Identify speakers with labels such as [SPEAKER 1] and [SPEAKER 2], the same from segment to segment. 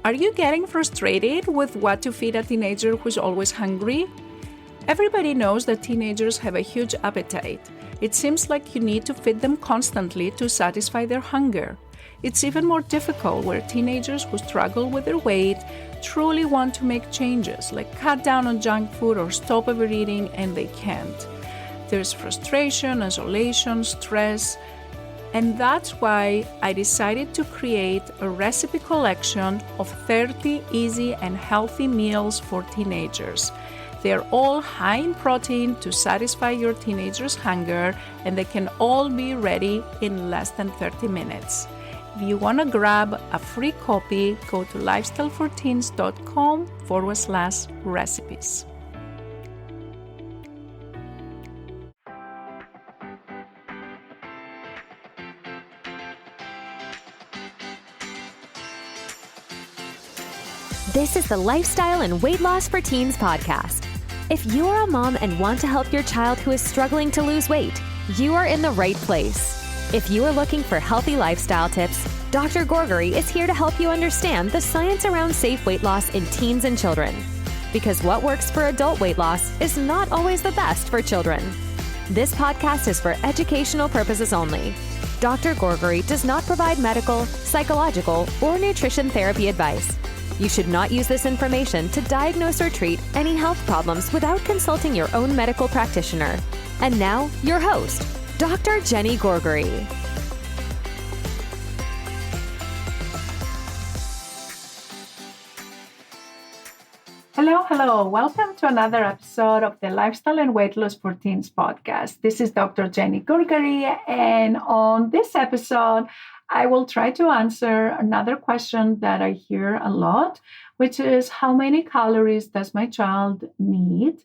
[SPEAKER 1] Are you getting frustrated with what to feed a teenager who's always hungry? Everybody knows that teenagers have a huge appetite. It seems like you need to feed them constantly to satisfy their hunger. It's even more difficult where teenagers who struggle with their weight truly want to make changes, like cut down on junk food or stop overeating, and they can't. There's frustration, isolation, stress, and that's why I decided to create a recipe collection of 30 easy and healthy meals for teenagers. They're all high in protein to satisfy your teenager's hunger, and they can all be ready in less than 30 minutes. If you want to grab a free copy, go to lifestyleforteens.com/recipes.
[SPEAKER 2] This is the Lifestyle and Weight Loss for Teens podcast. If you are a mom and want to help your child who is struggling to lose weight, you are in the right place. If you are looking for healthy lifestyle tips, Dr. Gourgari is here to help you understand the science around safe weight loss in teens and children. Because what works for adult weight loss is not always the best for children. This podcast is for educational purposes only. Dr. Gourgari does not provide medical, psychological, or nutrition therapy advice. You should not use this information to diagnose or treat any health problems without consulting your own medical practitioner. And now, your host, Dr. Jenny Gourgari.
[SPEAKER 1] Hello. Welcome to another episode of the Lifestyle and Weight Loss for Teens podcast. This is Dr. Jenny Gourgari, and on this episode, I will try to answer another question that I hear a lot, which is how many calories does my child need?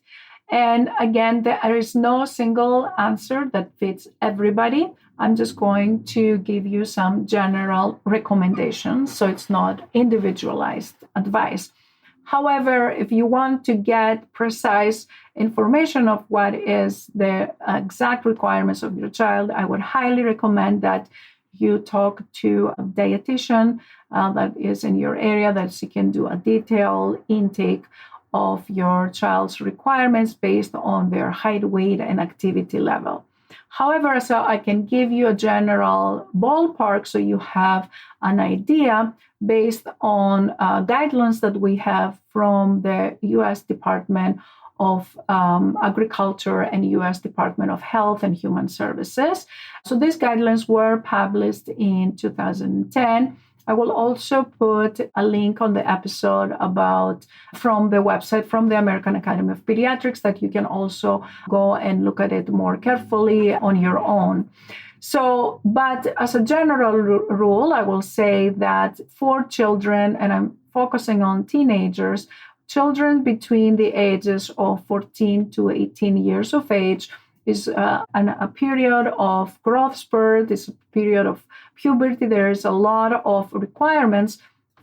[SPEAKER 1] And again, there is no single answer that fits everybody. I'm just going to give you some general recommendations, so it's not individualized advice. However, if you want to get precise information of what is the exact requirements of your child, I would highly recommend that you talk to a dietitian that is in your area, that she can do a detailed intake of your child's requirements based on their height, weight, and activity level. However, so I can give you a general ballpark so you have an idea based on guidelines that we have from the U.S. Department of Agriculture and U.S. Department of Health and Human Services. So these guidelines were published in 2010. I will also put a link on the episode from the website from the American Academy of Pediatrics that you can also go and look at it more carefully on your own. So, but as a general rule, I will say that for children, and I'm focusing on teenagers, children between the ages of 14 to 18 years of age is a period of growth spurt, is a period of puberty. There is a lot of requirements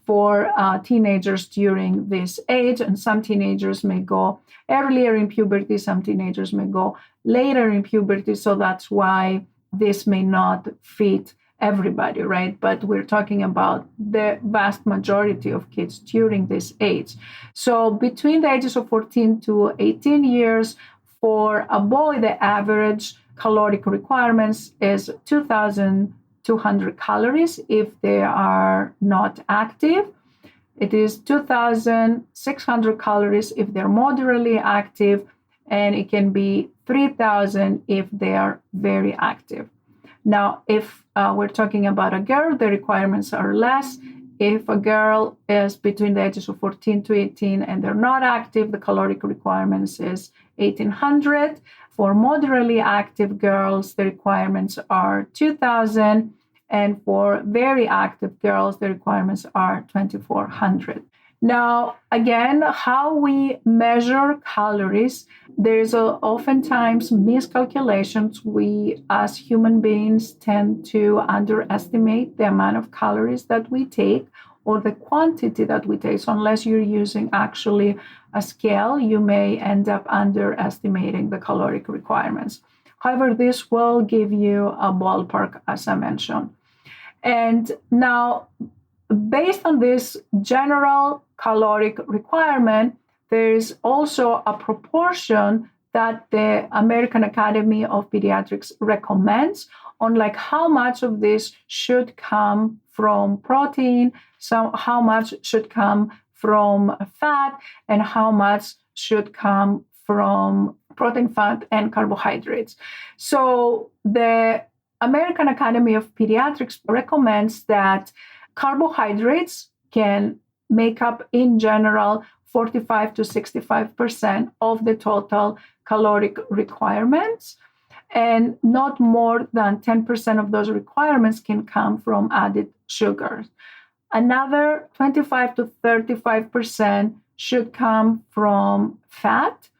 [SPEAKER 1] for teenagers during this age, and some teenagers may go earlier in puberty, some teenagers may go later in puberty, so that's why this may not fit everybody, right? But we're talking about the vast majority of kids during this age. So between the ages of 14 to 18 years, for a boy, the average caloric requirements is 2,200 calories if they are not active. It is 2,600 calories if they're moderately active, and it can be 3,000 if they are very active. Now, if we're talking about a girl, the requirements are less. If a girl is between the ages of 14 to 18 and they're not active, the caloric requirements is 1,800. For moderately active girls, the requirements are 2,000. And for very active girls, the requirements are 2,400. Now, again, how we measure calories, there's oftentimes miscalculations. We, as human beings, tend to underestimate the amount of calories that we take or the quantity that we take. So unless you're using actually a scale, you may end up underestimating the caloric requirements. However, this will give you a ballpark, as I mentioned. And now, based on this general caloric requirement, there is also a proportion that the American Academy of Pediatrics recommends on like how much of this should come from protein, so how much should come from fat, and how much should come from protein, fat, and carbohydrates. So the American Academy of Pediatrics recommends that carbohydrates can make up in general 45 to 65% of the total caloric requirements, and not more than 10% of those requirements can come from added sugars. Another 25 to 35% should come from fat,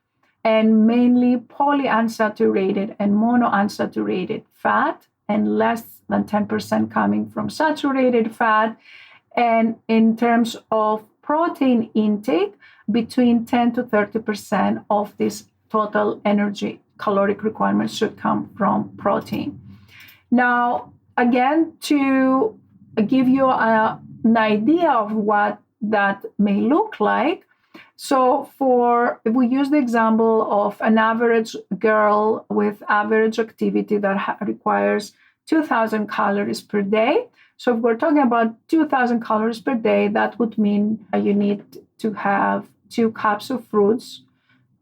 [SPEAKER 1] and mainly polyunsaturated and monounsaturated fat, and less than 10% coming from saturated fat. And in terms of protein intake, between 10 to 30% of this total energy caloric requirements should come from protein. Now, again, to give you an idea of what that may look like, so if we use the example of an average girl with average activity that requires 2,000 calories per day. So if we're talking about 2,000 calories per day, that would mean you need to have 2 cups of fruits,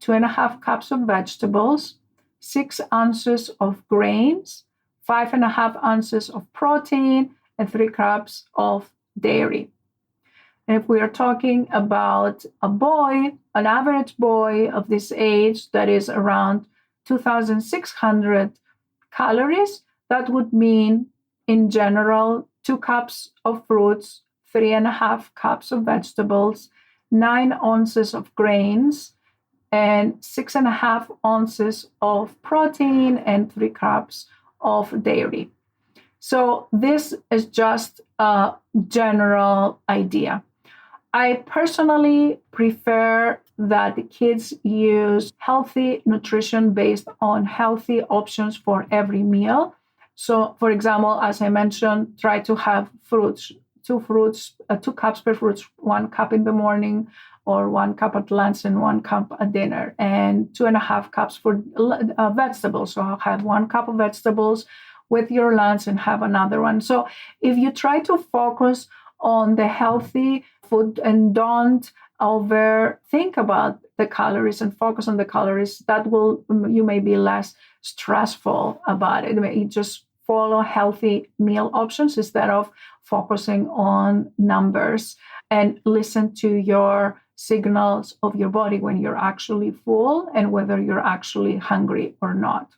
[SPEAKER 1] 2.5 cups of vegetables, 6 ounces of grains, 5.5 ounces of protein, and 3 cups of dairy. And if we are talking about a boy, an average boy of this age that is around 2,600 calories, that would mean in general 2 cups of fruits, 3.5 cups of vegetables, 9 ounces of grains, and 6.5 ounces of protein, and 3 cups of dairy. So this is just a general idea. I personally prefer that the kids use healthy nutrition based on healthy options for every meal. So, for example, as I mentioned, try to have fruits, 2 cups per fruit, 1 cup in the morning, or 1 cup at lunch and 1 cup at dinner, and 2.5 cups for vegetables. So I'll have 1 cup of vegetables with your lunch and have another one. So if you try to focus on the healthy food and don't overthink about the calories and focus on the calories, you may be less stressful about it. You just follow healthy meal options instead of focusing on numbers, and listen to your signals of your body when you're actually full and whether you're actually hungry or not.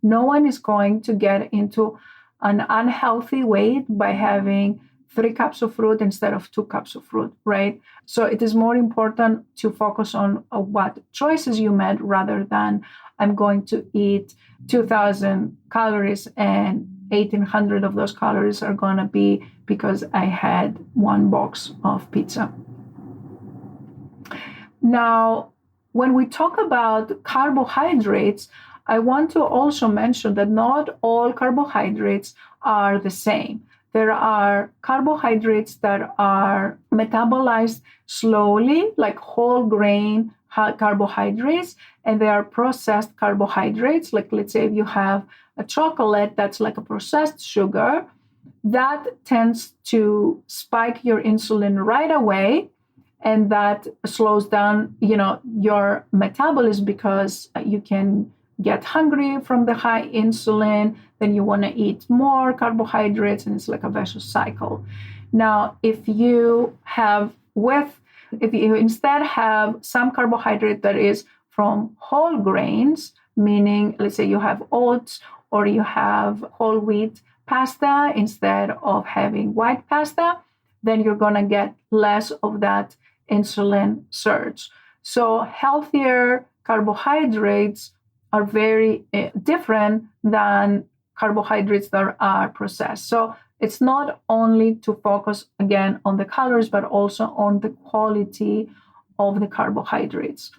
[SPEAKER 1] No one is going to get into an unhealthy weight by having 3 cups of fruit instead of 2 cups of fruit, right? So it is more important to focus on what choices you made rather than I'm going to eat 2,000 calories and 1,800 of those calories are going to be because I had 1 box of pizza. Now, when we talk about carbohydrates, I want to also mention that not all carbohydrates are the same. There are carbohydrates that are metabolized slowly, like whole grain carbohydrates, and there are processed carbohydrates. Like, let's say if you have a chocolate that's like a processed sugar, that tends to spike your insulin right away, and that slows down, your metabolism because you can get hungry from the high insulin, then you want to eat more carbohydrates, and it's like a vicious cycle. Now, if you instead have some carbohydrate that is from whole grains, meaning, let's say you have oats or you have whole wheat pasta instead of having white pasta, then you're going to get less of that insulin surge. So healthier carbohydrates are very different than carbohydrates that are processed. So it's not only to focus again on the calories, but also on the quality of the carbohydrates.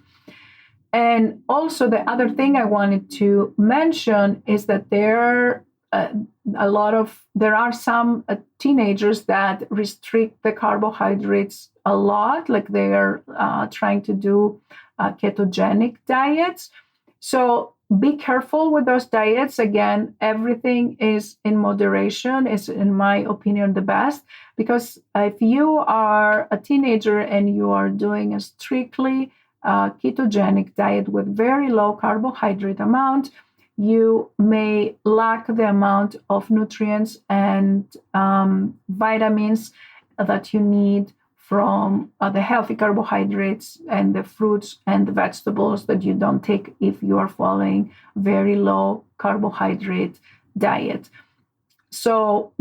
[SPEAKER 1] And also the other thing I wanted to mention is that there there are some teenagers that restrict the carbohydrates a lot, like they are trying to do ketogenic diets. So be careful with those diets. Again, everything is in moderation, is, in my opinion, the best. Because if you are a teenager and you are doing a strictly ketogenic diet with very low carbohydrate amount, you may lack the amount of nutrients and vitamins that you need from the healthy carbohydrates and the fruits and the vegetables that you don't take if you are following very low carbohydrate diet. So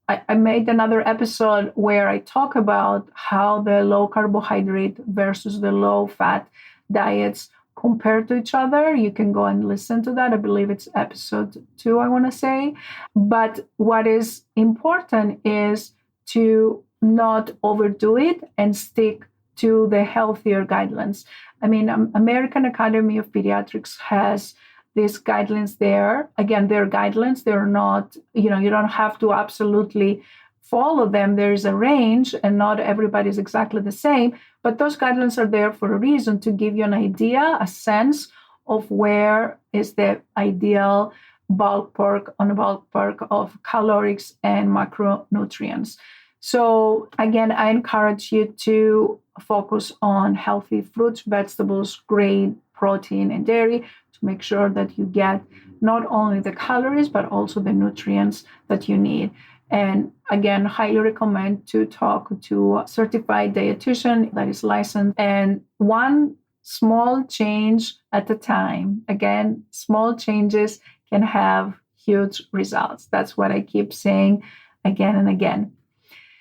[SPEAKER 1] I made another episode where I talk about how the low carbohydrate versus the low fat diets compare to each other. You can go and listen to that. I believe it's episode 2, I want to say. But what is important is to not overdo it and stick to the healthier guidelines. I mean, American Academy of Pediatrics has these guidelines there. Again, they're guidelines. They're not, you don't have to absolutely follow them. There's a range and not everybody is exactly the same. But those guidelines are there for a reason, to give you an idea, a sense of where is the ideal ballpark of calorics and macronutrients. So again, I encourage you to focus on healthy fruits, vegetables, grain, protein, and dairy to make sure that you get not only the calories, but also the nutrients that you need. And again, highly recommend to talk to a certified dietitian that is licensed, and one small change at a time. Again, small changes can have huge results. That's what I keep saying again and again.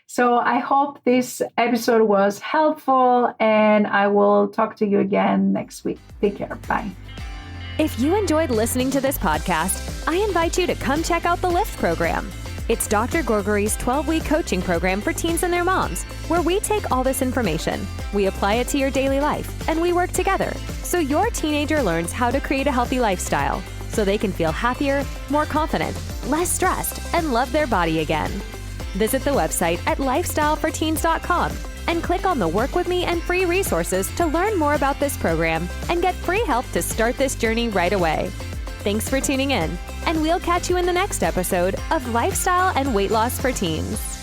[SPEAKER 1] So I hope this episode was helpful, and I will talk to you again next week. Take care. Bye.
[SPEAKER 2] If you enjoyed listening to this podcast, I invite you to come check out the LIFT program. It's Dr. Gourgari's 12-week coaching program for teens and their moms, where we take all this information, we apply it to your daily life, and we work together so your teenager learns how to create a healthy lifestyle so they can feel happier, more confident, less stressed, and love their body again. Visit the website at lifestyleforteens.com and click on the Work With Me and free resources to learn more about this program and get free help to start this journey right away. Thanks for tuning in, and we'll catch you in the next episode of Lifestyle and Weight Loss for Teens.